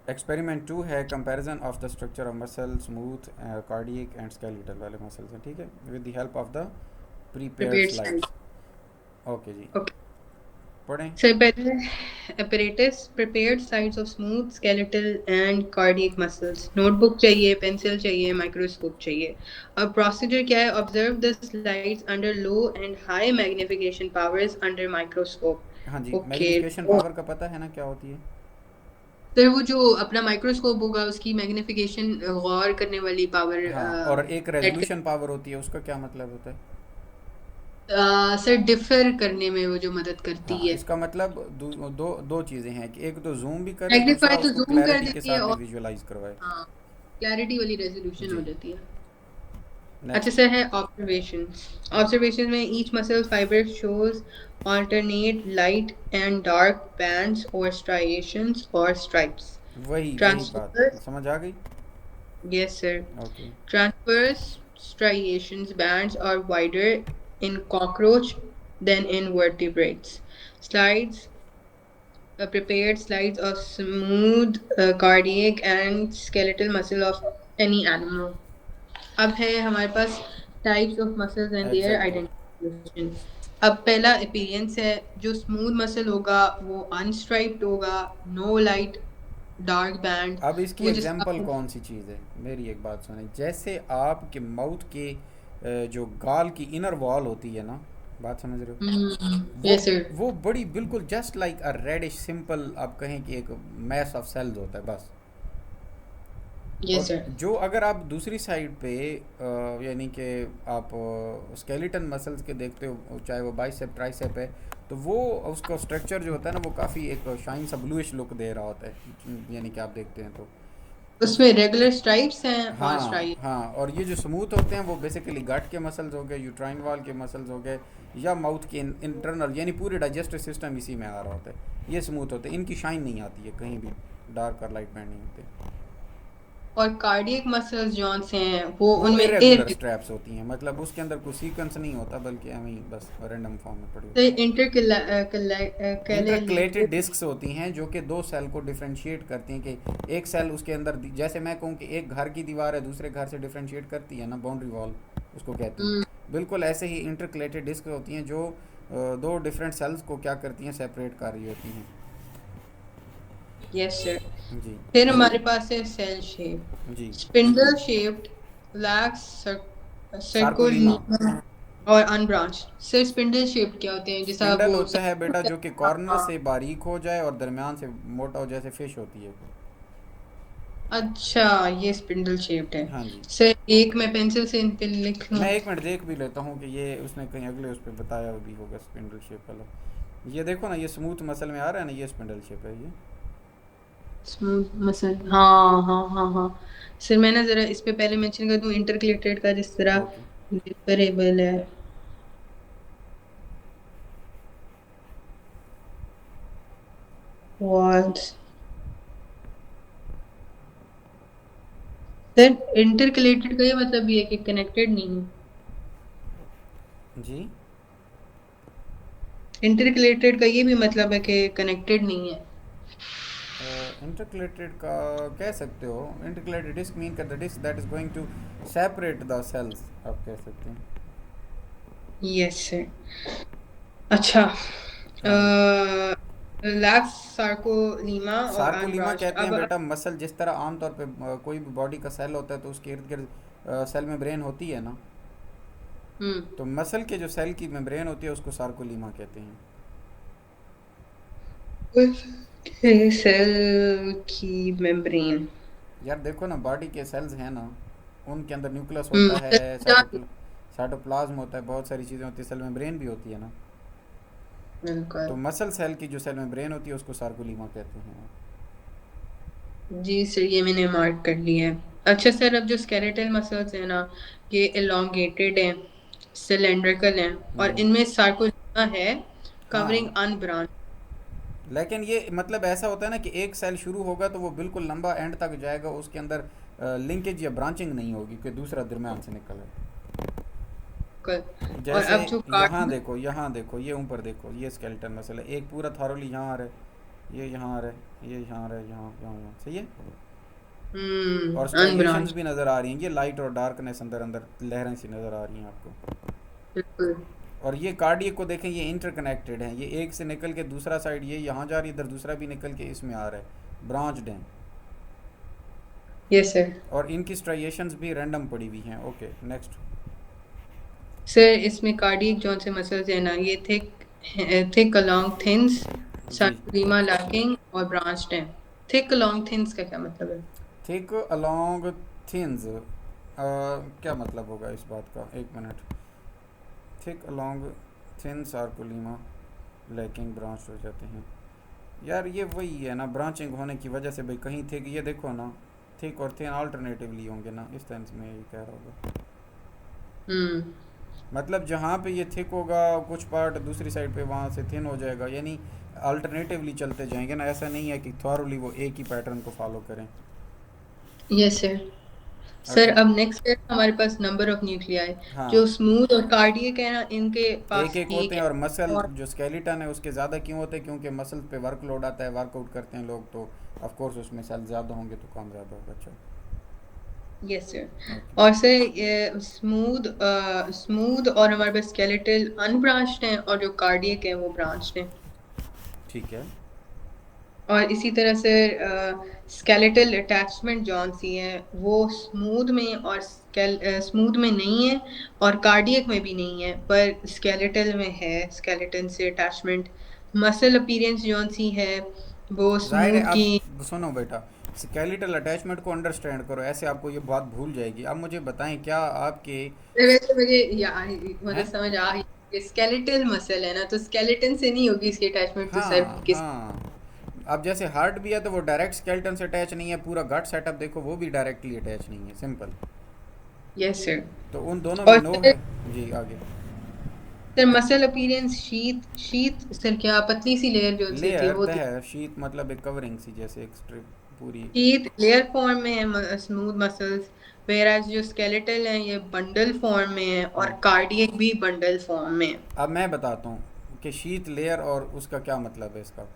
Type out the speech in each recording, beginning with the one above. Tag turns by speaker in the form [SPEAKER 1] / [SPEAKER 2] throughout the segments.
[SPEAKER 1] Experiment 2 है comparison of the structure of muscle smooth cardiac and skeletal वाले muscles हैं, ठीक है, with the help of the prepared
[SPEAKER 2] prepared slide.
[SPEAKER 1] Slides. Okay जी,
[SPEAKER 2] Okay.
[SPEAKER 1] पढ़ें।
[SPEAKER 2] So पहले apparatus prepared sides of smooth skeletal and cardiac muscles. Notebook चाहिए, pencil चाहिए, microscope चाहिए। अब प्रोसीजर क्या है? Observe the slides under low and high magnification powers under
[SPEAKER 1] हाँ
[SPEAKER 2] माइक्रोस्कोप।
[SPEAKER 1] जी,
[SPEAKER 2] ओके।
[SPEAKER 1] मैग्निफिकेशन पावर का पता है ना क्या होती है?
[SPEAKER 2] फिर वो जो अपना माइक्रोस्कोप होगा उसकी मैग्निफिकेशन गौर करने वाली पावर
[SPEAKER 1] हाँ, और एक रेजोल्यूशन पावर होती है, उसका क्या मतलब होता है?
[SPEAKER 2] सर डिफर करने में वो जो मदद करती
[SPEAKER 1] हाँ,
[SPEAKER 2] है।
[SPEAKER 1] इसका मतलब दो चीज़ें हैं कि एक तो जूम भी करे, दूसरा
[SPEAKER 2] मैग्नीफाई तो
[SPEAKER 1] उसको
[SPEAKER 2] जूम कर
[SPEAKER 1] क्लैरिटी के
[SPEAKER 2] देती है
[SPEAKER 1] साथ भी
[SPEAKER 2] और
[SPEAKER 1] विजुअलाइज करवाए।
[SPEAKER 2] हाँ, क्लैरिटी वाली रेजोल्यूशन हो
[SPEAKER 1] जी,
[SPEAKER 2] जाती है। अच्छा
[SPEAKER 1] नेक्स्ट।
[SPEAKER 2] सर है ऑब्जर्वेशन। ऑब्जर्वेशन में each muscle fibre shows alternate light and dark bands or striations or stripes.
[SPEAKER 1] वही वही बात
[SPEAKER 2] Transverse,
[SPEAKER 1] समझ आ गई।
[SPEAKER 2] yes sir.
[SPEAKER 1] Okay.
[SPEAKER 2] Transverse striations bands are wider in cockroach than in vertebrates. Slides, prepared slides of smooth cardiac and skeletal muscle of any animal. अब है हमारे पास types of muscles and their
[SPEAKER 1] exactly.
[SPEAKER 2] Identification. अब पहला appearance है, जो smooth muscle होगा वो अनस्ट्राइप्ड होगा, नो लाइट डार्क बैंड।
[SPEAKER 1] अब इसकी
[SPEAKER 2] वो जिस
[SPEAKER 1] एग्जांपल कौन सी चीज़ है? मेरी एक बात सुने, जैसे आपके माउथ के जो गाल की इनर वॉल होती है ना, बात समझ रहे हो, वो
[SPEAKER 2] यस सर।
[SPEAKER 1] वो बड़ी बिल्कुल just like a reddish simple, आप कहें कि एक मैस ऑफ सेल्स होता है बस।
[SPEAKER 2] यस
[SPEAKER 1] और
[SPEAKER 2] सर।
[SPEAKER 1] जो अगर आप दूसरी साइड पे यानी कि आप स्केलेटन मसल्स के देखते हो, चाहे वो बाइसेप ट्राइसेप है, तो वो उसका स्ट्रक्चर जो होता है ना, वो काफ़ी एक शाइन सा ब्लूइश लुक दे रहा होता है, यानी कि आप देखते हैं तो उस।
[SPEAKER 2] उसमें रेगुलर स्ट्राइप्स हैं और
[SPEAKER 1] हाँ
[SPEAKER 2] स्ट्राइप।
[SPEAKER 1] हाँ, और ये जो स्मूथ होते हैं वो बेसिकली गट के मसल्स हो गए, यूट्राइन वाल के मसल्स हो गए, या माउथ के इंटरनल, यानी पूरे डाइजेस्टिव सिस्टम इसी में आ रहा होता है, ये स्मूथ होते हैं, इनकी शाइन नहीं आती है कहीं भी, डार्क और लाइट बैंड नहीं होते।
[SPEAKER 2] और कार्डियक मसल्स जौन से हैं वो
[SPEAKER 1] वो
[SPEAKER 2] उनमें
[SPEAKER 1] इरेगुलर स्ट्रैप्स होती हैं, मतलब उसके अंदर कोई सीक्वेंस नहीं होता, बल्कि हमें बस रैंडम फॉर्म में पड़ी होती है। Intercalated
[SPEAKER 2] intercalated.
[SPEAKER 1] डिस्क्स होती हैं जो कि दो सेल को डिफरेंशिएट करती हैं, कि एक सेल उसके अंदर, जैसे मैं कहूँ कि एक घर की दीवार है दूसरे घर से डिफरेंशिएट करती है ना, बाउंड्री वॉल उसको कहते हैं, बिल्कुल ऐसे ही इंटरकलेटेड डिस्क होती हैं जो दो डिफरेंट सेल्स को क्या करती हैं, सेपरेट कर रही होती हैं।
[SPEAKER 2] Yes sir.
[SPEAKER 1] जी
[SPEAKER 2] फिर हमारे पास है सेल शेप।
[SPEAKER 1] जी।
[SPEAKER 2] Spindle shaped, lax
[SPEAKER 1] sarcolemma.
[SPEAKER 2] सर्कुलिनियम और अनब्रांच्ड। सर स्पिंडल शेप्ड क्या होते हैं? जैसा
[SPEAKER 1] स्पिंडल
[SPEAKER 2] वो
[SPEAKER 1] होता है बेटा जो कि कॉर्नर
[SPEAKER 2] हाँ।
[SPEAKER 1] से बारीक हो जाए और दरमियान से मोटा हो, जैसे फिश होती है।
[SPEAKER 2] अच्छा, ये स्पिंडल शेप्ड है।
[SPEAKER 1] हाँ जी।
[SPEAKER 2] सर एक मैं पेंसिल से इन पे लिख लूं?
[SPEAKER 1] मैं एक मिनट देख भी लेता हूँ कि ये उसने कहीं अगले उस पर बताया भी होगा स्पिंडल शेप वाला। ये देखो ना, ये स्मूथ मसल में आ रहा है ना, ये स्पिंडल शेप है ये।
[SPEAKER 2] स्मूथ मसल, हाँ हाँ हाँ हाँ। सर मैं ना जरा इस पे पहले मेंशन कर दूं, इंटरकलेटेड का जिस तरह
[SPEAKER 1] ओके।
[SPEAKER 2] डिफरेबल है। वॉल्स। सर इंटरकलेटेड का ये मतलब ये है कि कनेक्टेड नहीं है।
[SPEAKER 1] जी।
[SPEAKER 2] इंटरकलेटेड का ये भी मतलब है कि कनेक्टेड नहीं है।
[SPEAKER 1] इंटरकलेटेड का कह सकते हो, intercalated disc mean the disc that is going to separate the cells, आप कह सकते हैं।
[SPEAKER 2] Yes sir. अच्छा।
[SPEAKER 1] हाँ जी।
[SPEAKER 2] लैक्स सार्कोलीमा और
[SPEAKER 1] सार्कोलीमा
[SPEAKER 2] अनब्रांच्ड।
[SPEAKER 1] कहते हैं
[SPEAKER 2] अब
[SPEAKER 1] बेटा मसल, जिस तरह आमतौर पे कोई भी बॉडी का सेल होता है तो उसके इर्द गिर्द सेल मेम्ब्रेन होती है ना,
[SPEAKER 2] हम्म।
[SPEAKER 1] तो मसल के जो सेल की मेम्ब्रेन होती है उसको सार्कोलीमा कहते हैं।
[SPEAKER 2] सेल की मेम्ब्रेन।
[SPEAKER 1] यार देखो ना, बॉडी के सेल्स हैं ना, उनके अंदर न्यूक्लियस होता है,
[SPEAKER 2] हम्म।
[SPEAKER 1] साइटोप्लाज्म होता है, बहुत सारी चीज़ें होती है, सेल मेम्ब्रेन भी होती है ना, तो
[SPEAKER 2] बिल्कुल।
[SPEAKER 1] मसल सेल की जो सेल मेम्ब्रेन होती है उसको सार्कोलीमा कहते हैं।
[SPEAKER 2] जी सर, ये मैंने मार्क कर लिया है। अच्छा सर, अब जो स्केलेटल मसल्स है ना, ये एलोंगेटेड हैं, सिलेंड्रिकल हैं और
[SPEAKER 1] हम्म।
[SPEAKER 2] इनमें सार्कोलीमा है
[SPEAKER 1] हाँ,
[SPEAKER 2] कवरिंग अनब्रांच।
[SPEAKER 1] लेकिन ये मतलब ऐसा होता है ना कि एक सेल शुरू होगा तो वो बिल्कुल लंबा एंड तक जाएगा, उसके अंदर लिंकेज या ब्रांचिंग नहीं होगी कि दूसरा दरम्यान से निकल है।
[SPEAKER 2] और
[SPEAKER 1] जैसे
[SPEAKER 2] अब जो
[SPEAKER 1] यहाँ
[SPEAKER 2] कार्डियो।
[SPEAKER 1] देखो, यहाँ देखो, ये ऊपर देखो, ये स्केलेटन मसल है, एक पूरा थॉरली यहाँ आ रहा है, ये यहाँ रहे, ये यहाँ रहे, यहाँ यहाँ यहाँ, सही है। और स्ट्राइएशंस
[SPEAKER 2] अनब्रांच।
[SPEAKER 1] भी नज़र आ रही हैं, ये लाइट और डार्कनेस अंदर अंदर लहरें सी नज़र आ रही हैं आपको।
[SPEAKER 2] बिल्कुल।
[SPEAKER 1] और ये कार्डियक को देखें, ये इंटरकनेक्टेड है, ये एक से निकल के दूसरा साइड ये यहाँ जा रही है, इधर दूसरा भी निकल के इसमें आ रहा है, ब्रांच्ड हैं।
[SPEAKER 2] Yes sir.
[SPEAKER 1] और इनकी स्ट्राइएशंस भी रैंडम पड़ी हुई हैं। Okay next.
[SPEAKER 2] सर इसमें कार्डियक जोन से मसल्स है ना, ये थिक अलोंग थिन्स,
[SPEAKER 1] जी,
[SPEAKER 2] sarcopenia lacking और ब्रांच्ड हैं। थिक अलोंग थिन्स का क्या मतलब है?
[SPEAKER 1] थिक अलोंग थिन्स, क्या मतलब होगा इस बात का, एक minute. Thick along thin सार्कोलीमा lacking branch हो जाते हैं। यार ये वही है ना, ब्रांचिंग होने की वजह से भाई, कहीं थिक, ये देखो ना, थिक और थिन अल्टरनेटिवली होंगे ना, इस सेंस में ये कह रहा होगा।
[SPEAKER 2] हम्म।
[SPEAKER 1] मतलब जहाँ पे ये थिक होगा कुछ पार्ट, दूसरी साइड पे वहाँ से थिन हो जाएगा, यानी अल्टरनेटिवली चलते जाएंगे ना, ऐसा नहीं है कि थॉरली वो एक ही पैटर्न को फॉलो करें।
[SPEAKER 2] Yes sir. Sir
[SPEAKER 1] okay.
[SPEAKER 2] अब नेक्स्ट है हमारे पास नंबर ऑफ न्यूक्लियाई। जो
[SPEAKER 1] हाँ,
[SPEAKER 2] स्मूथ और कार्डियक है ना, इनके
[SPEAKER 1] एक
[SPEAKER 2] पास
[SPEAKER 1] एक होते
[SPEAKER 2] एक
[SPEAKER 1] हैं,
[SPEAKER 2] है।
[SPEAKER 1] और मसल
[SPEAKER 2] और
[SPEAKER 1] जो स्केलेटन है उसके ज़्यादा क्यों होते हैं, क्योंकि मसल पे वर्कलोड आता है, वर्कआउट करते हैं लोग, तो ऑफ कोर्स उसमें सेल ज़्यादा होंगे तो काम ज़्यादा होगा। अच्छा।
[SPEAKER 2] Yes sir.
[SPEAKER 1] ओके।
[SPEAKER 2] और सर ये स्मूथ और हमारे पास स्केलेटल अनब्रांच्ड हैं, और जो कार्डियक है वो ब्रांच्ड हैं।
[SPEAKER 1] ठीक है।
[SPEAKER 2] और इसी तरह से स्केलेटल अटैचमेंट जॉन सी है, वो स्मूथ में और स्मूथ में नहीं है, और कार्डियक में भी नहीं है, पर स्केलेटल में है, स्केलेटन से अटैचमेंट। मसल अपीयरेंस जॉन सी है वो
[SPEAKER 1] जाहिर है।
[SPEAKER 2] स्मूथ की।
[SPEAKER 1] अब सुनो बेटा, स्केलेटल अटैचमेंट को अंडरस्टैंड करो, ऐसे आपको ये बात भूल जाएगी। अब मुझे बताएं, क्या आपके
[SPEAKER 2] वैसे मुझे
[SPEAKER 1] हैं?
[SPEAKER 2] मतलब समझ आ ही, स्केलेटल मसल है ना, तो स्केलेटन से नहीं होगी इसकी अटैचमेंट, तो सर
[SPEAKER 1] हाँ
[SPEAKER 2] किस?
[SPEAKER 1] हाँ। अब जैसे हार्ट भी है तो वो डायरेक्ट स्केलेटन से अटैच नहीं है, पूरा गट सेटअप देखो वो भी डायरेक्टली अटैच नहीं है, सिंपल।
[SPEAKER 2] Yes sir.
[SPEAKER 1] तो उन दोनों में
[SPEAKER 2] और
[SPEAKER 1] नो
[SPEAKER 2] सर,
[SPEAKER 1] है। जी आगे।
[SPEAKER 2] Muscle appearance sheath, sheath sir क्या पतली सी लेयर जो सी होती है
[SPEAKER 1] लेयर
[SPEAKER 2] वो?
[SPEAKER 1] तह, शीत मतलब एक कवरिंग सी, जैसे एक स्ट्रिप पूरी।
[SPEAKER 2] शीथ लेयर फॉर्म में है स्मूथ मसल्स, वेराज जो स्केलेटल है ये बंडल फॉर्म में है, और
[SPEAKER 1] हम्म।
[SPEAKER 2] कार्डियक भी बंडल फॉर्म में है।
[SPEAKER 1] अब मैं बताता हूँ कि शीत लेयर और उसका क्या मतलब है इसका।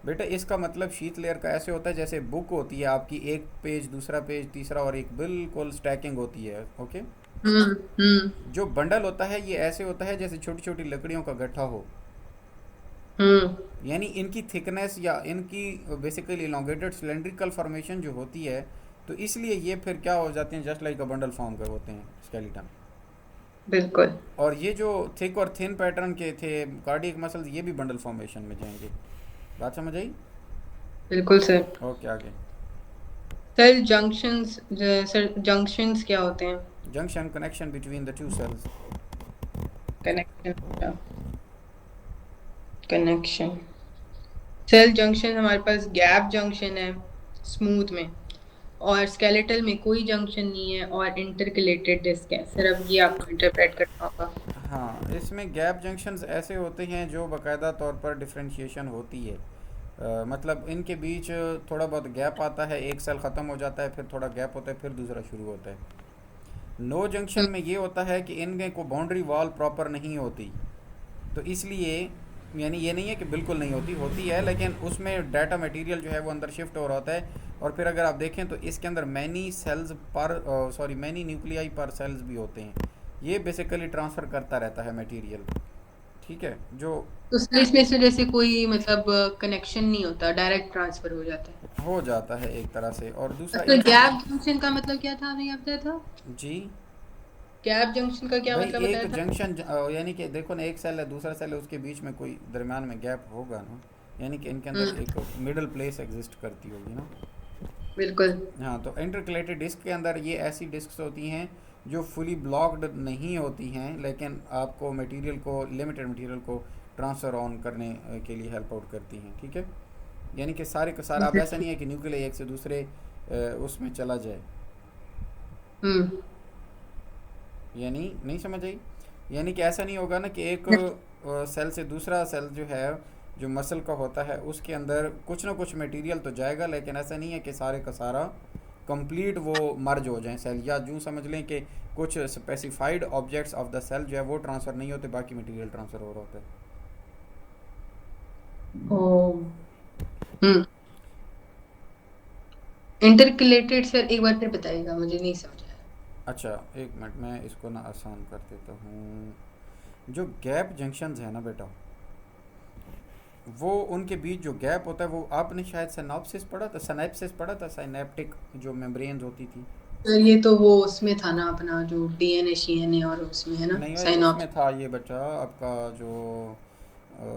[SPEAKER 1] बेटा इसका मतलब शीत लेयर का ऐसे होता है जैसे बुक होती है आपकी, एक पेज दूसरा पेज तीसरा और एक बिल्कुल स्टैकिंग होती है। ओके।
[SPEAKER 2] हम्म। हम्म।
[SPEAKER 1] जो बंडल होता है ये ऐसे होता है जैसे छोटी छोटी लकड़ियों का गट्ठा हो,
[SPEAKER 2] हम्म।
[SPEAKER 1] यानी इनकी थिकनेस या इनकी बेसिकली इलोंगेटेड सिलेंड्रिकल फॉर्मेशन जो होती है, तो इसलिए ये फिर क्या हो जाते हैं, just like a bundle form के होते हैं स्केलेटन।
[SPEAKER 2] बिल्कुल।
[SPEAKER 1] और ये जो थिक और थिन पैटर्न के थे कार्डियक मसल्स, ये भी बंडल फॉर्मेशन में जाएंगे। बात समझ आई?
[SPEAKER 2] बिल्कुल सर।
[SPEAKER 1] ओके आगे।
[SPEAKER 2] सर जंक्शंस, सर जंक्शंस क्या होते हैं?
[SPEAKER 1] Junction connection between the two cells.
[SPEAKER 2] Connection, connection. Cell junction हमारे पास गैप जंक्शन है स्मूथ में, और स्केलेटल में कोई जंक्शन नहीं है, और इंटरकलेटेड डिस्क है। सर अब ये आपको इंटरप्रेट करना होगा।
[SPEAKER 1] हाँ, इसमें गैप जंक्शंस ऐसे होते हैं जो बाकायदा तौर पर डिफरेंशिएशन होती है। मतलब इनके बीच थोड़ा बहुत गैप आता है, एक सेल ख़त्म हो जाता है, फिर थोड़ा गैप होता है, फिर दूसरा शुरू होता है। नो जंक्शन में ये होता है कि इनमें को बाउंड्री वॉल प्रॉपर नहीं होती, तो इसलिए, यानी ये नहीं है कि बिल्कुल नहीं होती, होती है, लेकिन उसमें डाटा मटेरियल जो है वो अंदर शिफ्ट हो रहा होता है। और फिर अगर आप देखें तो इसके अंदर मैनी सेल्स पर सॉरी मैनी न्यूक्लियाई पर सेल्स भी होते हैं, ये बेसिकली ट्रांसफ़र करता रहता है मटेरियल। ठीक है। जो
[SPEAKER 2] तो सर इसमें से जैसे कोई मतलब कनेक्शन नहीं होता, डायरेक्ट ट्रांसफर हो जाता है।
[SPEAKER 1] हो जाता है एक तरह से, और दूसरा
[SPEAKER 2] तो
[SPEAKER 1] इनके
[SPEAKER 2] गैप जंक्शन का मतलब क्या था, अभी आप बताया था?
[SPEAKER 1] जी
[SPEAKER 2] गैप जंक्शन का क्या
[SPEAKER 1] भाई,
[SPEAKER 2] मतलब
[SPEAKER 1] एक
[SPEAKER 2] बताया था?
[SPEAKER 1] जंक्शन यानी कि देखो ना, एक सेल है दूसरा सेल है, उसके बीच में कोई दरमियान में गैप होगा ना, यानी कि इनके अंदर
[SPEAKER 2] हम्म।
[SPEAKER 1] एक मिडल प्लेस एग्जिस्ट करती होगी ना।
[SPEAKER 2] बिल्कुल।
[SPEAKER 1] हाँ, तो इंटरकलेटेड डिस्क के अंदर ये ऐसी डिस्क्स होती हैं जो फुली ब्लॉक्ड नहीं होती हैं, लेकिन आपको मटेरियल को, लिमिटेड मटेरियल को ट्रांसफ़र ऑन करने के लिए हेल्प आउट करती हैं। ठीक है। यानी कि सारे का सारा, अब ऐसा नहीं है कि न्यूक्लियस एक से दूसरे उसमें चला जाए,
[SPEAKER 2] हम्म।
[SPEAKER 1] यानी नहीं समझ आई। यानी कि ऐसा नहीं होगा ना कि एक सेल से दूसरा सेल जो है, जो मसल का होता है, उसके अंदर कुछ ना कुछ मटेरियल तो जाएगा, लेकिन ऐसा नहीं है कि सारे का सारा कंप्लीट वो मर्ज हो जाए सेल, या यूँ समझ लें कि कुछ specified objects of the cell जो है वो ट्रांसफ़र नहीं होते, बाकी मटेरियल ट्रांसफ़र हो रहा होता है।
[SPEAKER 2] ओ। हम्म। इंटरकलेटेड सर एक बार फिर बताइएगा, मुझे नहीं समझ आया।
[SPEAKER 1] अच्छा, एक मिनट, मैं इसको ना आसान कर देता हूँ। जो गैप जंक्शंस है ना बेटा, वो उनके बीच जो गैप होता है, वो आपने शायद सिनॉप्सिस पढ़ा था, सिनैप्सिस पढ़ा था, सिनैप्टिक जो मेम्ब्रेन्स होती थी।
[SPEAKER 2] सर ये तो वो उसमें था ना अपना जो डीएनए शीएनए, और उसमें है ना
[SPEAKER 1] नहीं भाई,
[SPEAKER 2] साइनॉप्स।
[SPEAKER 1] उसमें था ये बच्चा आपका जो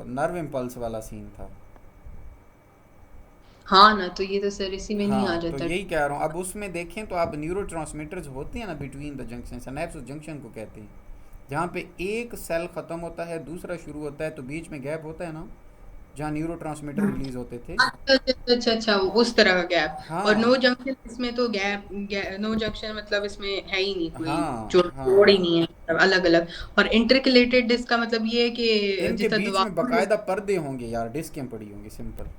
[SPEAKER 1] नर्व इम्पल्स वाला सीन था।
[SPEAKER 2] हाँ ना, तो ये तो सर इसी में नहीं आ
[SPEAKER 1] हाँ, तो
[SPEAKER 2] जाता।
[SPEAKER 1] यही कह रहा हूँ। अब उसमें देखें तो आप न्यूरो ट्रांसमीटर्स होते हैं ना बिटवीन द जंक्शन, सिनैप्स उस जंक्शन को कहते हैं, जहाँ पे एक सेल ख़त्म होता है दूसरा शुरू होता है, तो बीच में गैप होता है ना, जहाँ न्यूरो ट्रांसमीटर रिलीज होते थे।
[SPEAKER 2] अच्छा अच्छा अच्छा अच्छा, उस तरह का गैप। और नो
[SPEAKER 1] हाँ
[SPEAKER 2] जंक्शन इसमें तो नो जंक्शन मतलब इसमें है ही नहीं कोई,
[SPEAKER 1] हाँ
[SPEAKER 2] जोड़
[SPEAKER 1] हाँ।
[SPEAKER 2] ही नहीं है, मतलब अलग अलग। और इंटरकलेटेड डिस्क का मतलब ये है कि
[SPEAKER 1] इनके
[SPEAKER 2] जितना
[SPEAKER 1] बीच
[SPEAKER 2] दबा
[SPEAKER 1] में बकायदा पर्दे होंगे यार, डिस्कें पड़ी होंगी सिंपल।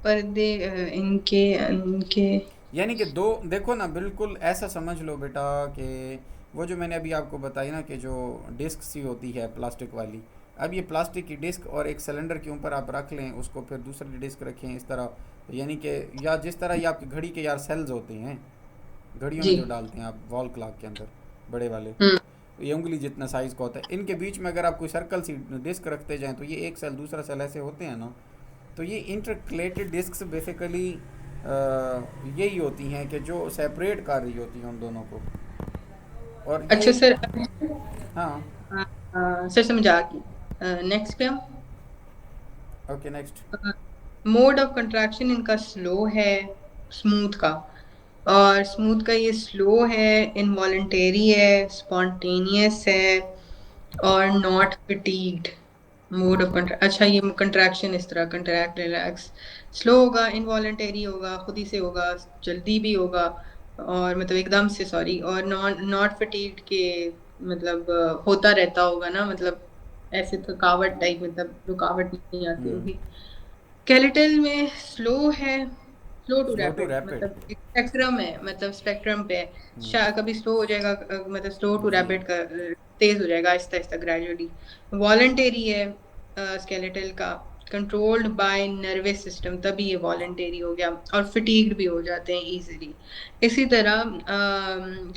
[SPEAKER 2] पर्दे इनके इनके।
[SPEAKER 1] यानी कि दो, देखो ना, बिल्कुल ऐसा समझ लो बेटा कि वो जो मैंने अभी आपको बताई ना कि जो डिस्क सी होती है प्लास्टिक वाली, अब ये प्लास्टिक की डिस्क और एक सिलेंडर के ऊपर आप रख लें उसको, फिर दूसरी डिस्क रखें इस तरह, यानी कि या जिस तरह ये आपकी घड़ी के यार सेल्स होते हैं, घड़ियों में
[SPEAKER 2] जी।
[SPEAKER 1] जो डालते हैं आप वॉल क्लॉक के अंदर, बड़े वाले,
[SPEAKER 2] हम्म।
[SPEAKER 1] ये उंगली जितना साइज़ का होता है, इनके बीच में अगर आप कोई सर्कल सी डिस्क रखते जाएं तो ये एक सेल दूसरा सेल ऐसे होते हैं ना। तो ये इंटरकलेटेड डिस्क्स बेसिकली यही होती हैं कि जो सेपरेट कर रही होती हैं उन दोनों को। और ये,
[SPEAKER 2] अच्छा सर।
[SPEAKER 1] हाँ,
[SPEAKER 2] सर समझ आ गई। नेक्स्ट पे हम
[SPEAKER 1] okay next.
[SPEAKER 2] Mode of contraction इनका स्लो है, स्मूथ का। और स्मूथ का ये स्लो है, इनवॉलेंटरी है, स्पॉन्टेनियस है, और not fatigued. Mode of contract, अच्छा ये कंट्रैक्शन इस तरह कंट्रैक्ट रिलैक्स, स्लो होगा, इनवॉलेंटरी होगा, खुद ही से होगा, जल्दी भी होगा, और मतलब एकदम से, सॉरी, और नॉट फटीग्ड के मतलब होता रहता होगा ना, मतलब ऐसे थकावट टाइप, मतलब रुकावट नहीं आती होगी। स्केलेटल में स्लो है, slow to
[SPEAKER 1] slow to
[SPEAKER 2] rapid,
[SPEAKER 1] rapid.
[SPEAKER 2] मतलब एक स्पेक्ट्रम है, मतलब स्पेक्ट्रम पे है। कभी स्लो हो जाएगा, मतलब स्लो टू
[SPEAKER 1] जी।
[SPEAKER 2] रैपिड का तेज हो जाएगा आहिस्ता आहिस्ता ग्रेजुअली। वॉलंटरी है स्केलेटल का, कंट्रोल्ड बाय नर्वस सिस्टम, तभी ये वॉलंटरी हो गया, और फिटीग्ड भी हो जाते हैं इजीली। इसी तरह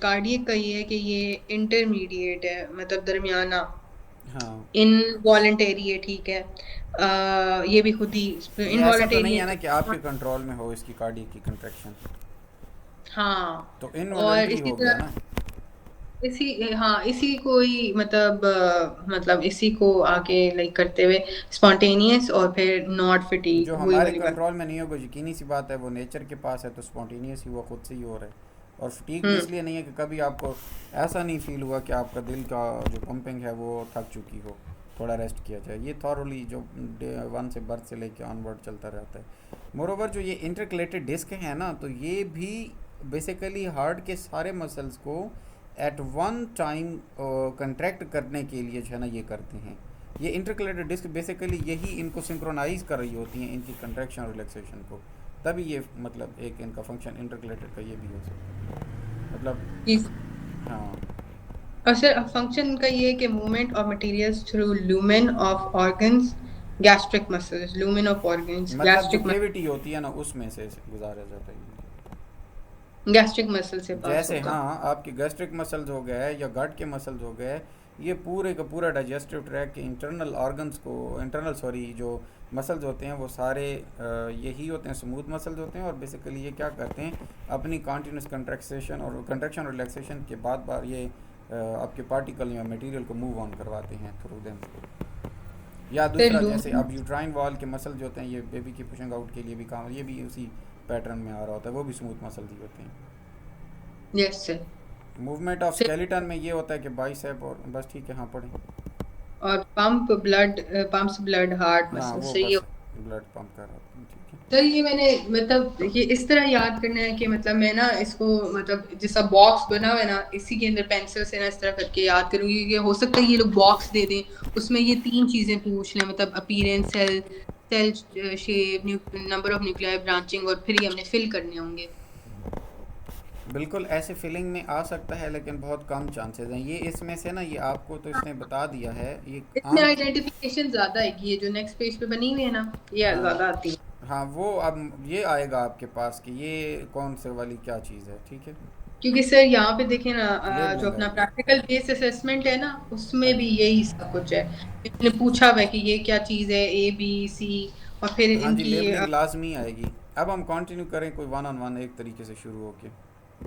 [SPEAKER 2] कार्डियक का ये है कि ये इंटरमीडिएट है, मतलब दरमियाना,
[SPEAKER 1] हाँ,
[SPEAKER 2] इनवॉलंटरी है, ठीक है। ये भी खुद ही
[SPEAKER 1] ये ऐसा तो
[SPEAKER 2] इनवॉलंटरी
[SPEAKER 1] नहीं
[SPEAKER 2] है
[SPEAKER 1] है ना कि
[SPEAKER 2] तो।
[SPEAKER 1] आपके कंट्रोल में हो इसकी कार्डियक की कंट्रैक्शन,
[SPEAKER 2] हाँ।
[SPEAKER 1] तो
[SPEAKER 2] और
[SPEAKER 1] इनवॉलेंट्री
[SPEAKER 2] इसी
[SPEAKER 1] हो गया
[SPEAKER 2] तरह
[SPEAKER 1] ना।
[SPEAKER 2] हाँ, इसी को ही मतलब मतलब इसी को आगे लाइक करते हुए स्पॉन्टेनियस, और फिर नॉट फिटीग,
[SPEAKER 1] जो
[SPEAKER 2] वही
[SPEAKER 1] हमारे
[SPEAKER 2] वाली बात।
[SPEAKER 1] कंट्रोल में नहीं होगा, यकीनी सी बात है, वो नेचर के पास है, तो स्पॉन्टेनियस ही हुआ, खुद से ही हो रहा है। और फटीग भी
[SPEAKER 2] हम्म।
[SPEAKER 1] इसलिए नहीं है कि कभी आपको ऐसा नहीं फील हुआ कि आपका दिल का जो पंपिंग है वो थक चुकी हो, थोड़ा रेस्ट किया जाए। ये थॉरली जो डे वन से बर्थ से लेके ऑनवर्ड चलता रहता है। मोरोवर जो ये इंटरकलेटेड डिस्क है ना, तो ये भी बेसिकली हार्ट के सारे मसल्स को एट वन टाइम कंट्रैक्ट करने के लिए जो है ना ये करते हैं। ये इंटरकलेटेड डिस्क बेसिकली यही इनको सिंक्रोनाइज कर रही होती हैं, इनकी कंट्रैक्शन और रिलैक्सेशन को, तभी ये मतलब एक इनका फंक्शन इंटरकलेटेड का ये भी हो सकता है मतलब।
[SPEAKER 2] इस-
[SPEAKER 1] हाँ,
[SPEAKER 2] और सर फंक्शन का ये है कि movement of materials through lumen of organs, gastric muscles, lumen of organs,
[SPEAKER 1] मतलब जो केविटी होती है ना उसमें से गुजारा जाता है ये।
[SPEAKER 2] गैस्ट्रिक मसल से पास
[SPEAKER 1] जैसे
[SPEAKER 2] होगा।
[SPEAKER 1] हाँ, आपके गैस्ट्रिक मसल्स हो गए या गट के मसल्स हो गए, ये पूरे का पूरा डाइजेस्टिव ट्रैक के इंटरनल ऑर्गन्स को, इंटरनल सॉरी, जो मसल्स होते हैं वो सारे यही होते हैं, स्मूथ मसल्स होते हैं। और बेसिकली ये क्या करते हैं, अपनी कॉन्टीन्यूस कंट्रैक्शन और रिलैक्सेशन के बाद बार ये आपके पार्टिकल या मटेरियल को मूव ऑन करवाते हैं थ्रू देम। या
[SPEAKER 2] सर
[SPEAKER 1] दूसरा, जैसे
[SPEAKER 2] लूमेन।
[SPEAKER 1] अब यूट्राइन वॉल के मसल जो होते हैं, ये बेबी की पुशिंग आउट के लिए भी काम, ये भी उसी पैटर्न में आ रहा होता है, वो भी स्मूथ मसल ही होते हैं।
[SPEAKER 2] Yes sir.
[SPEAKER 1] Movement of skeleton में ये होता है कि बाइसेप और बस, ठीक है, हाँ पढ़ें।
[SPEAKER 2] और पंप्स ब्लड हार्ट
[SPEAKER 1] हाँ,
[SPEAKER 2] मसल
[SPEAKER 1] वो
[SPEAKER 2] से ये।
[SPEAKER 1] बस ब्लड पंप कर रहा था, ठीक है।
[SPEAKER 2] सर ये मैंने मतलब ये इस तरह याद करना है कि मतलब मैं ना इसको मतलब जैसा बॉक्स बना हुआ है ना, इसी के अंदर पेंसिल से ना इस तरह करके याद करूंगी कि हो सकता है ये लोग बॉक्स दे दें, उसमें ये तीन चीजें पूछ लें, मतलब appearance, cell shape, number of nuclear branching, और फिर ये हमने फिल करने होंगे।
[SPEAKER 1] बिल्कुल ऐसे फीलिंग में आ सकता है, लेकिन बहुत कम चांसेस हैं ये इसमें से ना, ये आपको तो इसने बता दिया है ये
[SPEAKER 2] इसमें
[SPEAKER 1] आम।
[SPEAKER 2] आइडेंटिफिकेशन ज्यादा है कि ये जो नेक्स्ट पेज पे बनी हुई है ना, ये
[SPEAKER 1] हाँ
[SPEAKER 2] ज्यादा आती है।
[SPEAKER 1] हाँ वो अब ये आएगा आपके पास कि ये कौन से वाली क्या चीज़ है, ठीक है।
[SPEAKER 2] क्योंकि सर यहाँ पे देखें ना, जो
[SPEAKER 1] लेबलिंग
[SPEAKER 2] अपना
[SPEAKER 1] आएगी।
[SPEAKER 2] प्रैक्टिकल बेस्ड असेसमेंट है ना, उसमें भी
[SPEAKER 1] अच्छा।
[SPEAKER 2] यही सब कुछ है। इन्होंने पूछा हुआ है कि ये क्या चीज़ है, ए बी सी, और फिर
[SPEAKER 1] हाँ जी,
[SPEAKER 2] इनकी
[SPEAKER 1] लेबलिंग लाजमी आएगी। अब हम कंटिन्यू करें कोई वन ऑन वन एक तरीके से शुरू होके।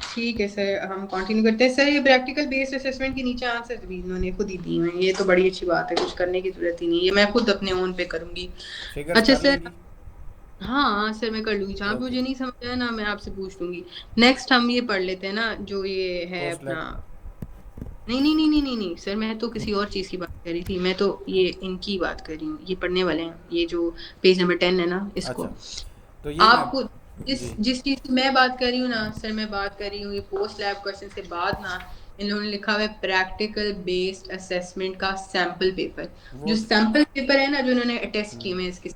[SPEAKER 2] ठीक है सर, हम कंटिन्यू करते हैं। सर ये प्रैक्टिकल बेस्ड असेसमेंट के नीचे आंसर भी इन्होंने खुद ही दी हुए हैं, ये तो बड़ी अच्छी बात है, कुछ करने की जरूरत ही नहीं है, ये मैं खुद अपने ओन पे करूंगी।
[SPEAKER 1] फिगर्स
[SPEAKER 2] अच्छा
[SPEAKER 1] कर
[SPEAKER 2] सर,
[SPEAKER 1] लेंगी।
[SPEAKER 2] हाँ सर मैं कर लूंगी, जहाँ पे
[SPEAKER 1] ओके।
[SPEAKER 2] मुझे नहीं समझ आया ना मैं आपसे पूछ लूंगी। नेक्स्ट हम ये पढ़ लेते हैं ना, जो ये है
[SPEAKER 1] पोस्ट
[SPEAKER 2] अपना।
[SPEAKER 1] लैब।
[SPEAKER 2] नहीं नहीं नहीं नहीं नहीं नहीं सर, मैं तो किसी और चीज की बात कर रही थी, मैं तो ये इनकी बात कर रही हूँ, ये पढ़ने वाले हैं, ये जो पेज नंबर 10 है ना, इसको।
[SPEAKER 1] अच्छा, तो ये मैं।
[SPEAKER 2] आपको जिस
[SPEAKER 1] जी।
[SPEAKER 2] जिस चीज की मैं बात कर रही हूँ ना सर, मैं बात कर रही हूँ ये पोस्ट लैब क्वेश्चन के बाद ना, इन लोगों ने लिखा हुआ है प्रैक्टिकल बेस्ड असेसमेंट का सैंपल पेपर।
[SPEAKER 1] वो
[SPEAKER 2] जो सैंपल पेपर है ना, जो इन्होंने अटेस्ट किए हुए हैं इसके,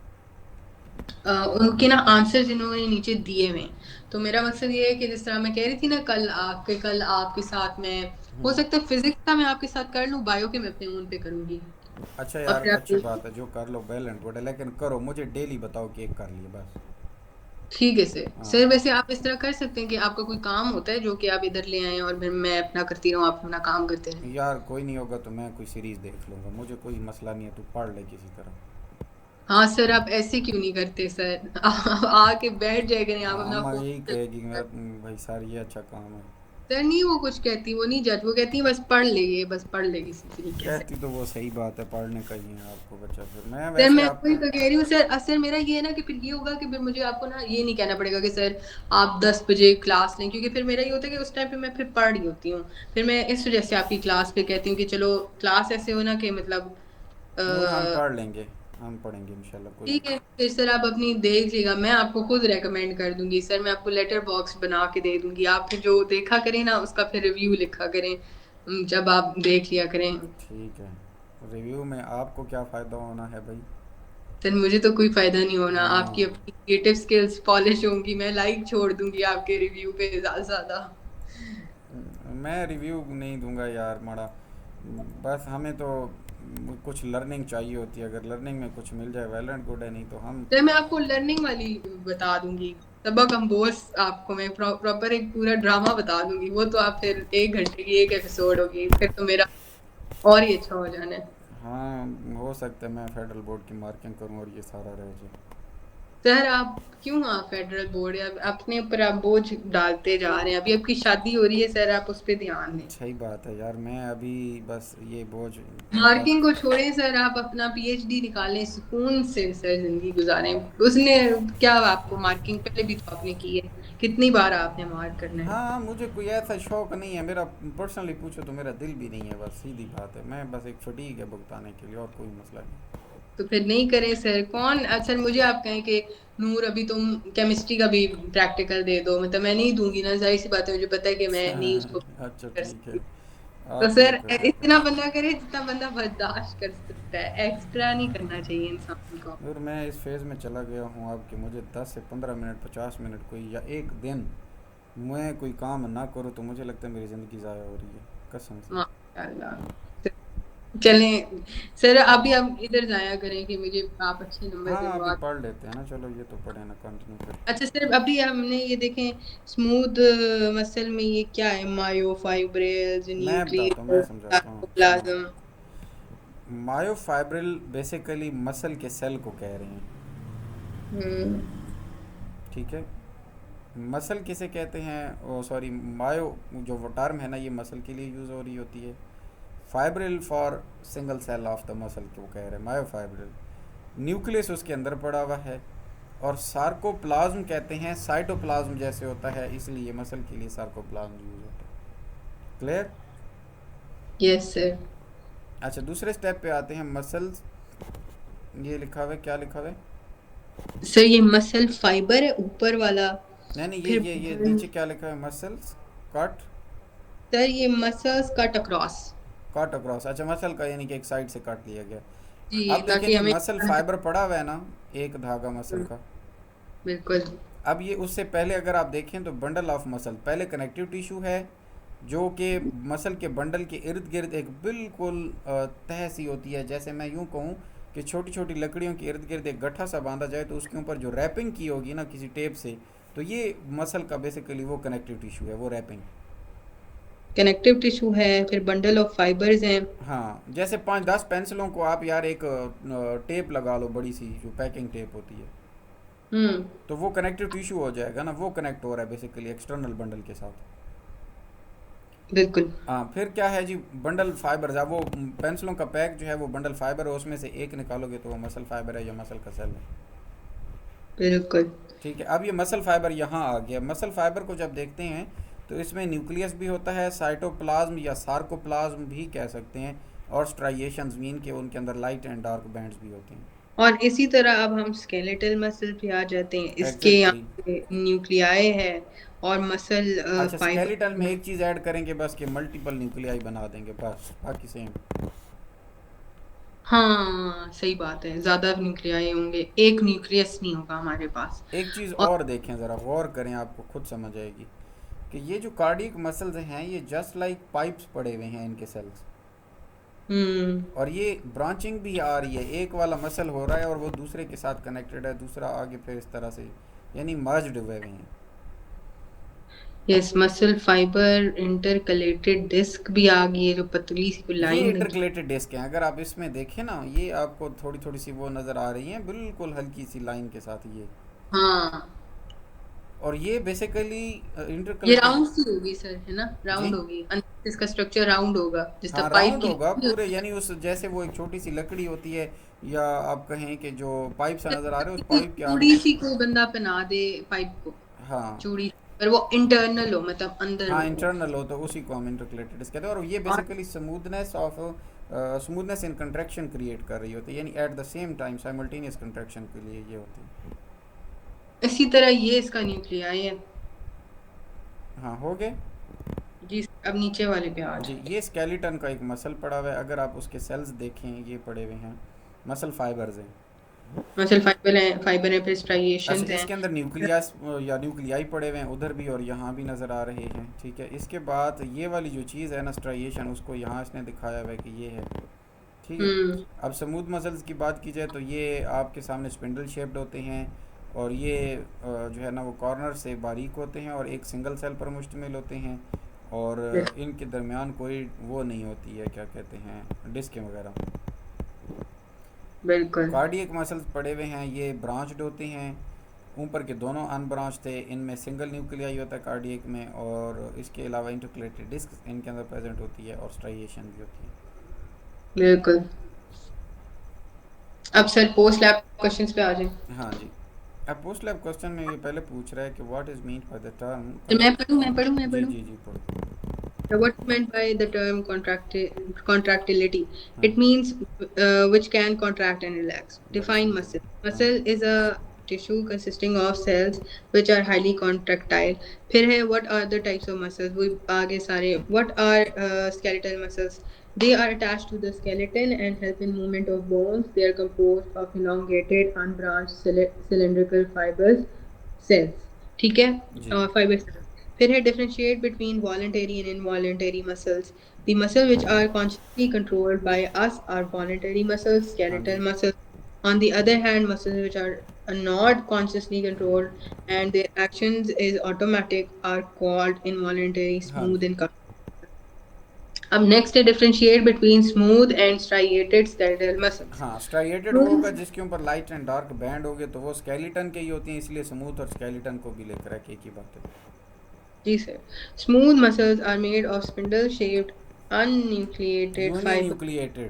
[SPEAKER 2] उनके ना आंसर्स इन्होंने नीचे दिए हुए हैं। तो मेरा मकसद ये है कि जिस तरह मैं कह रही थी ना, कल आपके साथ में, हो सकता है फिजिक्स का मैं आपके साथ कर लूँ, बायो के मैं अपने ओन पे करूंगी।
[SPEAKER 1] अच्छा
[SPEAKER 2] और
[SPEAKER 1] यार,
[SPEAKER 2] फिर आप
[SPEAKER 1] अच्छी बात है, जो कर लो वेल एंड गुड है, लेकिन करो, मुझे डेली बताओ कि एक कर लिए बस।
[SPEAKER 2] ठीक है सर।
[SPEAKER 1] हाँ।
[SPEAKER 2] सर वैसे आप इस तरह कर सकते हैं कि आपका कोई काम होता है जो कि आप इधर ले आए और फिर मैं अपना करती रहूँ, आप अपना काम करते रहें।
[SPEAKER 1] यार कोई नहीं होगा तो मैं कोई सीरीज़ देख लूँगा, मुझे कोई मसला नहीं है, तू पढ़ ले किसी तरह।
[SPEAKER 2] हाँ सर, आप ऐसे क्यों नहीं करते सर? आके बैठ जाए करें आप अपना
[SPEAKER 1] अम्मा यही
[SPEAKER 2] फोन।
[SPEAKER 1] कहेगी मेरा भाई सर ये अच्छा काम है।
[SPEAKER 2] सर नहीं, वो कुछ कहती, वो नहीं जज, वो कहती है बस पढ़ ले, ये बस पढ़ ले किसी तरीके से।
[SPEAKER 1] कहती तो वो सही बात है, पढ़ने का ही है आपको बच्चा, फिर मैं
[SPEAKER 2] सर
[SPEAKER 1] वैसे
[SPEAKER 2] मैं वही
[SPEAKER 1] आपको।
[SPEAKER 2] तो कह रही हूँ सर, सर मेरा ये है ना कि फिर ये होगा कि फिर मुझे आपको ना ये नहीं कहना पड़ेगा कि सर आप 10 बजे क्लास लें, क्योंकि फिर मेरा ये होता है कि उस टाइम पे मैं फिर पढ़ रही होती हूँ। फिर मैं इस वजह से आपकी क्लास पे कहती हूँ कि चलो क्लास ऐसे हो ना कि मतलब
[SPEAKER 1] नूर हम
[SPEAKER 2] अ,
[SPEAKER 1] पढ़ लेंगे, हम पढ़ेंगे इंशाल्लाह, कोई।
[SPEAKER 2] ठीक है फिर सर, आप अपनी देख लीजिएगा, मैं आपको खुद रेकमेंड कर दूंगी सर, मैं आपको लेटर बॉक्स बना के दे दूंगी, आप फिर जो देखा करें ना उसका फिर रिव्यू लिखा करें, जब आप देख लिया करें।
[SPEAKER 1] ठीक है। रिव्यू में आपको क्या फ़ायदा होना है भाई।
[SPEAKER 2] सर मुझे तो कोई फायदा नहीं होना, आपकी
[SPEAKER 1] हाँ।
[SPEAKER 2] अपनी क्रिएटिव स्किल्स पॉलिश होंगी, मैं लाइक छोड़ दूंगी आपके रिव्यू पे ज्यादा से ज्यादा।
[SPEAKER 1] मैं रिव्यू नहीं दूंगा यार माड़ा। बस हमें तो कुछ लर्निंग चाहिए होती है, अगर लर्निंग में कुछ मिल जाए वेल एंड गुड है, नहीं तो हम।
[SPEAKER 2] सर मैं आपको लर्निंग वाली बता दूंगी, सबक अम्बोस, आपको मैं प्रॉपर एक पूरा ड्रामा बता दूंगी, वो तो आप फिर 1 घंटे की एक एपिसोड होगी, फिर तो मेरा और ही अच्छा हो जाना है।
[SPEAKER 1] हाँ, हो सकता है मैं फेडरल बोर्ड की मार्किंग करूँ और ये सारा रह जाए।
[SPEAKER 2] सर आप क्यों, आप फेडरल बोर्ड है, अपने ऊपर आप बोझ डालते जा रहे हैं, अभी आपकी शादी हो रही है सर, आप उस पर ध्यान दें।
[SPEAKER 1] सही बात है यार, मैं अभी बस ये बोझ बर्दाश्त।
[SPEAKER 2] मार्किंग को छोड़ें सर, आप अपना पीएचडी निकालें, सुकून से सर जिंदगी गुजारें। उसने क्या, आपको मार्किंग पहले भी तो आपने की है, कितनी बार आपने मार्क करना है?
[SPEAKER 1] हाँ, मुझे कोई ऐसा शौक नहीं है, मेरा पर्सनली पूछो तो मेरा दिल भी नहीं है, बस सीधी बात है, मैं बस एक फटीक है भुगताने के लिए, और कोई मसला नहीं।
[SPEAKER 2] तो फिर नहीं करें सर, कौन सर, मुझे आप कहें कि नूर अभी तुम केमिस्ट्री का भी प्रैक्टिकल दे दो, मतलब मैं नहीं दूंगी ना, जाहिर सी बात है, मुझे पता है कि मैं नहीं उसको
[SPEAKER 1] अच्छा
[SPEAKER 2] कर
[SPEAKER 1] ठीक है,
[SPEAKER 2] सकती। तो
[SPEAKER 1] आप नहीं
[SPEAKER 2] सर
[SPEAKER 1] कर सकते।
[SPEAKER 2] इतना बंदा करे जितना बंदा बर्दाश्त कर सकता है, एक्स्ट्रा नहीं करना चाहिए इंसान को।
[SPEAKER 1] और मैं इस फेज़ में चला गया हूँ अब कि मुझे 10 से 15 मिनट 50 मिनट कोई या एक दिन मैं कोई काम ना करूँ तो मुझे लगता है मेरी ज़िंदगी ज़ाया हो रही है, कसम से।
[SPEAKER 2] माशाल्लाह। चलें सर, अभी आप इधर जाया करें कि मुझे आप अच्छे नंबर
[SPEAKER 1] हाँ, अभी
[SPEAKER 2] दिलवा।
[SPEAKER 1] पढ़ लेते हैं ना, चलो ये तो पढ़े ना, कंटिन्यू करते हैं।
[SPEAKER 2] अच्छा सर, अभी हमने ये देखें, स्मूथ मसल में ये क्या है, मायोफाइब्रिल्स,
[SPEAKER 1] मैं बताता हूँ, मैं
[SPEAKER 2] न्यूक्लियस,
[SPEAKER 1] समझाता हूँ, सुनो।
[SPEAKER 2] सार्कोप्लाज्म।
[SPEAKER 1] मायोफाइब्रिल बेसिकली मसल के सेल को कह रहे हैं,
[SPEAKER 2] हम्म।
[SPEAKER 1] ठीक है। मसल किसे कहते हैं, ओ सॉरी, मायो जो वो टर्म है ना, ये मसल के लिए यूज़ हो रही होती है। Fibril for single cell of the muscle को कह रहे हैं मायोफाइब्रिल। न्यूक्लियस उसके अंदर पड़ा हुआ है। और सार्कोप्लाज्म कहते हैं, साइटोप्लाज्म जैसे होता है, इसलिए मसल के लिए सार्कोप्लाज्म यूज़ होता है। क्लियर।
[SPEAKER 2] Yes sir.
[SPEAKER 1] अच्छा, दूसरे स्टेप पे आते हैं, मसल्स। ये लिखा हुआ है, क्या लिखा हुआ है।
[SPEAKER 2] सर ये मसल फाइबर है ऊपर वाला,
[SPEAKER 1] नहीं नहीं, ये
[SPEAKER 2] फिर
[SPEAKER 1] ये ये नीचे क्या लिखा है, मसल्स कट।
[SPEAKER 2] सर ये muscles cut across.
[SPEAKER 1] Cut across, अच्छा, मसल का यानी कि एक साइड से काट लिया गया।
[SPEAKER 2] जी,
[SPEAKER 1] अब देखें,
[SPEAKER 2] ताकि
[SPEAKER 1] जो
[SPEAKER 2] हमें।
[SPEAKER 1] मसल फाइबर पड़ा हुआ है ना, एक धागा मसल का।
[SPEAKER 2] बिल्कुल।
[SPEAKER 1] अब ये उससे पहले अगर आप देखें तो बंडल ऑफ मसल पहले कनेक्टिव टिश्यू है, जो कि मसल के बंडल के इर्द गिर्द एक बिल्कुल तह सी होती है, जैसे मैं यूँ कहूँ कि छोटी छोटी लकड़ियों के इर्द गिर्द एक गट्ठा सा बांधा जाए, तो उसके ऊपर जो रैपिंग की होगी ना किसी टेप से, तो ये मसल का बेसिकली वो कनेक्टिव टिश्यू है, वो रैपिंग।
[SPEAKER 2] कनेक्टिव टिश्यू है, फिर बंडल ऑफ फाइबर्स हैं।
[SPEAKER 1] हाँ, जैसे 5-10 पेंसिलों को आप यार एक टेप लगा लो, बड़ी सी जो पैकिंग टेप होती है,
[SPEAKER 2] हम्म।
[SPEAKER 1] तो वो कनेक्टिव टिश्यू हो जाएगा ना, वो कनेक्ट हो रहा है बेसिकली एक्सटर्नल बंडल के साथ।
[SPEAKER 2] बिल्कुल।
[SPEAKER 1] हाँ, फिर क्या है जी, बंडल फाइबर, जब वो पेंसिलों का पैक जो है वो बंडल फाइबर है, उसमें से एक निकालोगे तो वो मसल फाइबर है या मसल का सेल है।
[SPEAKER 2] बिल्कुल।
[SPEAKER 1] ठीक है, अब ये मसल फाइबर यहाँ आ गया। मसल फाइबर को जब देखते हैं तो इसमें न्यूक्लियस भी होता है, साइटोप्लाज्म या सार्कोप्लाज्म भी कह सकते हैं, और स्ट्राइएशंस मीन के उनके अंदर लाइट एंड डार्क बैंड्स भी होते हैं।
[SPEAKER 2] और इसी तरह अब हम स्केलेटल मसल पे आ जाते हैं। इसके यहाँ
[SPEAKER 1] एग्जैक्टली।
[SPEAKER 2] पे न्यूक्लियाई है और मसल
[SPEAKER 1] अच्छा, स्केलेटल में
[SPEAKER 2] फाइबर।
[SPEAKER 1] एक चीज़ ऐड करेंगे बस, कि मल्टीपल न्यूक्लियाई बना देंगे बस, बाकी सेम।
[SPEAKER 2] हाँ सही बात है, ज्यादा न्यूक्लियाई होंगे, एक न्यूक्लियस नहीं होगा हमारे पास।
[SPEAKER 1] एक चीज़
[SPEAKER 2] और
[SPEAKER 1] और देखें, ज़रा गौर करें, आपको खुद समझ आएगी कि ये जो कार्डियक मसल्स हैं ये जस्ट लाइक पाइप्स पड़े हुए हैं इनके सेल्स,
[SPEAKER 2] हम्म।
[SPEAKER 1] और ये ब्रांचिंग भी आ रही है, एक वाला मसल हो रहा है और वो दूसरे के साथ कनेक्टेड है, दूसरा आगे, फिर इस तरह से, यानी मर्ज्ड हुए हुए हैं।
[SPEAKER 2] Yes, muscle fibre intercalated disc भी आ गई है, जो पतली सी कोई
[SPEAKER 1] ये
[SPEAKER 2] लाइन लगी।
[SPEAKER 1] इंटरकलेटेड डिस्क हैं, अगर आप इसमें देखें ना, ये आपको थोड़ी थोड़ी सी वो नज़र आ रही हैं, बिल्कुल हल्की सी लाइन के साथ ये।
[SPEAKER 2] हाँ,
[SPEAKER 1] और ये बेसिकली
[SPEAKER 2] ये
[SPEAKER 1] इंटरकलेटेड।
[SPEAKER 2] राउंड सी होगी सर, है ना,
[SPEAKER 1] जी।
[SPEAKER 2] राउंड होगी अंदर, इसका स्ट्रक्चर राउंड होगा जिस
[SPEAKER 1] हाँ,
[SPEAKER 2] तरह पाइप
[SPEAKER 1] राउंड
[SPEAKER 2] की
[SPEAKER 1] होगा
[SPEAKER 2] लकड़ी
[SPEAKER 1] पूरे,
[SPEAKER 2] होती
[SPEAKER 1] यानी उस जैसे वो एक छोटी सी लकड़ी होती है, या आप कहें कि जो पाइप सा
[SPEAKER 2] है।
[SPEAKER 1] नज़र आ रहा है, उस
[SPEAKER 2] चूड़ी
[SPEAKER 1] पाइप के आगे।
[SPEAKER 2] चूड़ी सी कोई बंदा पहना दे पाइप को,
[SPEAKER 1] हाँ।
[SPEAKER 2] चूड़ी, पर वो इंटरनल हो, मतलब अंदर
[SPEAKER 1] हाँ,
[SPEAKER 2] हो वो।
[SPEAKER 1] इंटरनल हो तो उसी को हम इंटरकलेटेड डिस्क कहते हैं, और ये
[SPEAKER 2] और
[SPEAKER 1] बेसिकली स्मूथनेस इन कंट्रैक्शन क्रिएट कर रही होती है, यानी at the same time simultaneous contraction के लिए ये होती है।
[SPEAKER 2] इसी तरह ये इसका न्यूक्लियाई है।
[SPEAKER 1] हाँ, हो गए।
[SPEAKER 2] जी, अब नीचे वाले पे आ
[SPEAKER 1] जी,
[SPEAKER 2] जाते
[SPEAKER 1] ये स्केलेटन का एक मसल पड़ा हुआ है, अगर आप उसके सेल्स देखें, ये पड़े हुए हैं, मसल फाइबर्स हैं।
[SPEAKER 2] हैं। मसल फाइबर है, फिर
[SPEAKER 1] अच्छा,
[SPEAKER 2] स्ट्राइएशंस हैं।
[SPEAKER 1] इसके अंदर न्यूक्लियस या न्यूक्लियाई पड़े हुए हैं, उधर भी और यहाँ भी नज़र आ रहे हैं। ठीक है, इसके बाद ये वाली जो चीज़ है ना स्ट्राइएशन, उसको यहाँ इसने दिखाया हुआ है कि ये है। ठीक है।
[SPEAKER 2] हम्म।
[SPEAKER 1] अब स्मूथ मसल्स की बात की जाए तो ये आपके सामने स्पिंडल शेप्ड होते हैं, और ये जो है ना वो कॉर्नर से बारीक होते हैं और एक सिंगल सेल पर मुश्तमिल होते हैं, और इनके दरमियान कोई वो नहीं होती है, क्या कहते हैं, डिस्क वगैरह।
[SPEAKER 2] बिल्कुल।
[SPEAKER 1] कार्डियक मसल्स पड़े हुए हैं, ये ब्रांच्ड होते हैं, ऊपर के दोनों अनब्रांच थे, इनमें सिंगल न्यूक्लियाई होता है कार्डियक में, और इसके अलावा इंटरकलेटेड डिस्क इनके अंदर प्रेजेंट होती है, और स्ट्राइएशन भी होती है।
[SPEAKER 2] बिल्कुल। अब सर पोस्ट लैब क्वेश्चंस पे आ जाए।
[SPEAKER 1] हाँ जी। अब पोस्ट लैब क्वेश्चन में ये पहले पूछ रहा है कि what is mean by the term
[SPEAKER 2] तो मैं
[SPEAKER 1] जी
[SPEAKER 2] पढ़ूं।
[SPEAKER 1] जी जी, पढ़ो।
[SPEAKER 2] So what is meant by the term contractility?
[SPEAKER 1] हाँ
[SPEAKER 2] It means which can contract and relax.
[SPEAKER 1] very
[SPEAKER 2] Define
[SPEAKER 1] simple।
[SPEAKER 2] muscle.
[SPEAKER 1] हाँ
[SPEAKER 2] Muscle is a tissue consisting of cells which are highly contractile. फिर है what are the types of muscles? वो आगे सारे what are skeletal muscles? They are attached to the skeleton and help in movement of bones. They are composed of elongated, unbranched, cylindrical fibers cells. ठीक है,
[SPEAKER 1] जी।
[SPEAKER 2] fiber cells. फिर है differentiate between voluntary and involuntary muscles. The muscles which are consciously controlled by us are voluntary muscles,
[SPEAKER 1] हाँ जी।
[SPEAKER 2] skeletal muscles. On the other hand, muscles which are not consciously controlled and their actions is automatic are called involuntary,
[SPEAKER 1] हाँ
[SPEAKER 2] smooth
[SPEAKER 1] ji.
[SPEAKER 2] and calm. अब next है differentiate between smooth and striated skeletal muscles.
[SPEAKER 1] हाँ, striated वो होगा जिसके ऊपर light and dark band होगे, तो वो स्केलेटन के ही होती हैं, इसलिए स्मूथ और स्केलेटन को भी लेकर एक ही बात है।
[SPEAKER 2] जी sir. Smooth muscles are made of spindle-shaped, unnucleated fibers.
[SPEAKER 1] Uninucleated.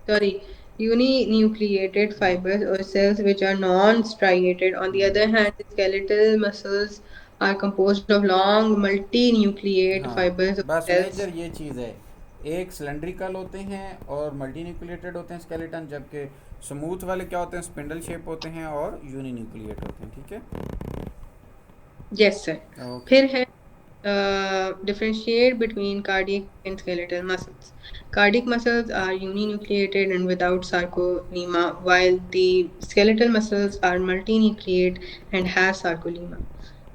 [SPEAKER 2] Sorry, uninucleated fibers or cells which are non-striated. On the other hand, the skeletal muscles are composed of long multinucleate
[SPEAKER 1] हाँ,
[SPEAKER 2] fibers or
[SPEAKER 1] बस
[SPEAKER 2] cells.
[SPEAKER 1] Major ये चीज़ है, एक cylindrical होते हैं और multi nucleated होते हैं स्केलेटन, जबकि स्मूथ वाले क्या होते हैं, स्पिंडल शेप होते हैं और यूनिन्यूक्लिएट होते हैं। ठीक है।
[SPEAKER 2] Yes, sir.
[SPEAKER 1] ओके।
[SPEAKER 2] फिर है differentiate between cardiac and skeletal muscles. Cardiac muscles are uninucleated and without sarcolemma, while the skeletal muscles are multinucleate and have sarcolemma.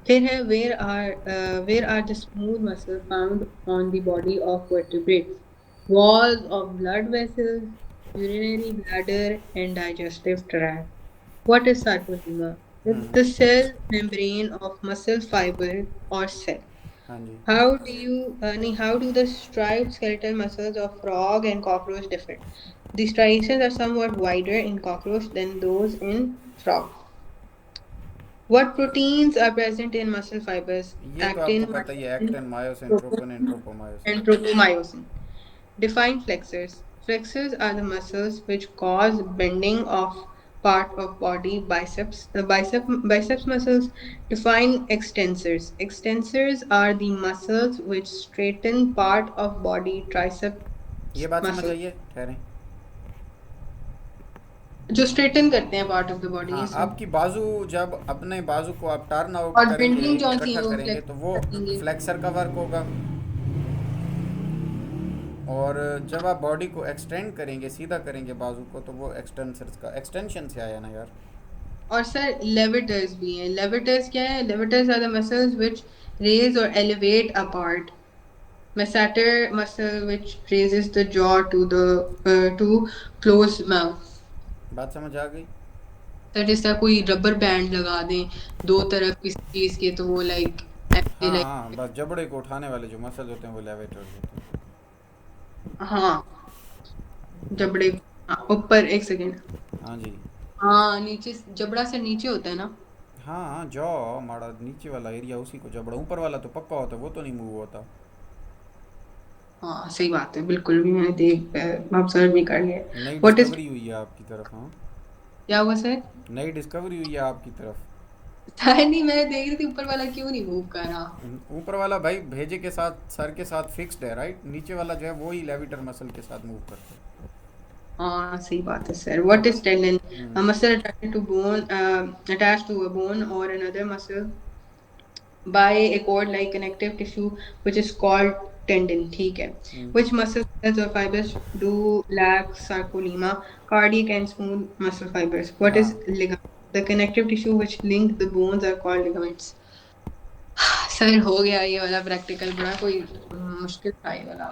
[SPEAKER 2] फिर है where are the smooth muscles found on the body of vertebrates? Walls of blood vessels, urinary bladder, and digestive tract. What is sarcolemma? The cell membrane of muscle fiber or cell.
[SPEAKER 1] हाँ जी।
[SPEAKER 2] How do the striped skeletal muscles of frog and cockroach differ? The striations are somewhat wider in cockroach than those in frog. What proteins are present in muscle fibers?
[SPEAKER 1] ये तो आपको
[SPEAKER 2] Actin,
[SPEAKER 1] पता ही है,
[SPEAKER 2] myosin,
[SPEAKER 1] actin myosin troponin
[SPEAKER 2] troponin,
[SPEAKER 1] tropomyosin.
[SPEAKER 2] and tropomyosin. Define flexors. Flexors are the muscles which cause bending of part of body biceps. The biceps muscles. Define extensors. Extensors are the muscles which straighten part of body
[SPEAKER 1] ये
[SPEAKER 2] triceps
[SPEAKER 1] बात समझ
[SPEAKER 2] muscle.
[SPEAKER 1] आई है, ठहरें।
[SPEAKER 2] जो straighten करते हैं part of the body
[SPEAKER 1] हाँ,
[SPEAKER 2] इसमें।
[SPEAKER 1] आपकी बाजू, जब अपने बाजू को आप टर्न आउट
[SPEAKER 2] और
[SPEAKER 1] करेंगे,
[SPEAKER 2] बेंडिंग जो होती है
[SPEAKER 1] इकट्ठा
[SPEAKER 2] वो
[SPEAKER 1] करेंगे,
[SPEAKER 2] फ्लेक्स
[SPEAKER 1] तो वो
[SPEAKER 2] करेंगे।
[SPEAKER 1] फ्लेक्सर का वर्क होगा। और जब आप बॉडी को एक्सटेंड करेंगे, सीधा करेंगे बाजू को, तो वो एक्सटेंसर्स का एक्सटेंशन से आया ना यार।
[SPEAKER 2] और सर लेविटर्स भी हैं। लेविटर्स क्या है? Levators are the muscles which raise और elevate a part. Masseter muscle which raises the jaw to close mouth.
[SPEAKER 1] बात समझ आ गई?
[SPEAKER 2] सर जिस तरह कोई रबर बैंड लगा दें दो तरफ किसी चीज के तो वो लाइक ऐसे
[SPEAKER 1] हाँ हाँ,
[SPEAKER 2] लाइक।
[SPEAKER 1] बस जबड़े को उठाने वाले जो मसल होते हैं वो लेवेटर्स होते हैं।
[SPEAKER 2] हाँ जबड़े। हाँ, ऊपर एक सेकेंड।
[SPEAKER 1] हाँ जी।
[SPEAKER 2] हाँ नीचे जबड़ा से नीचे होता है ना।
[SPEAKER 1] हाँ हाँ, जॉ हमारा नीचे वाला एरिया, उसी को जबड़ा, ऊपर वाला तो पक्का होता है, वो तो नहीं मूव होता।
[SPEAKER 2] हाँ सही बात है बिल्कुल भी मैंने देख ऑब्जर्व भी कर लिया।
[SPEAKER 1] नई
[SPEAKER 2] व्हाट इज
[SPEAKER 1] डिस्कवरी हुई है आपकी तरफ। हाँ,
[SPEAKER 2] क्या हुआ सर?
[SPEAKER 1] नई डिस्कवरी हुई है आपकी तरफ।
[SPEAKER 2] नहीं मैं देख रही थी ऊपर वाला क्यों नहीं मूव कर रहा।
[SPEAKER 1] ऊपर वाला भाई भेजे के साथ, सर के साथ फिक्स्ड है, राइट। नीचे वाला जो है वो ही लेविटर मसल के साथ मूव करता है।
[SPEAKER 2] हाँ सही बात है sir. What is tendon?
[SPEAKER 1] Hmm.
[SPEAKER 2] A muscle attached to a bone or another muscle by a cord like connective tissue which is called tendon. ठीक है।
[SPEAKER 1] हम्म।
[SPEAKER 2] Which muscle cells or fibers do lack sarcolemma? Cardiac and smooth muscle fibers. What is
[SPEAKER 1] हाँ,
[SPEAKER 2] ligament? The connective tissue which link the bones are called ligaments. Sir हो गया ये वाला practical, बड़ा कोई मुश्किल था ये वाला।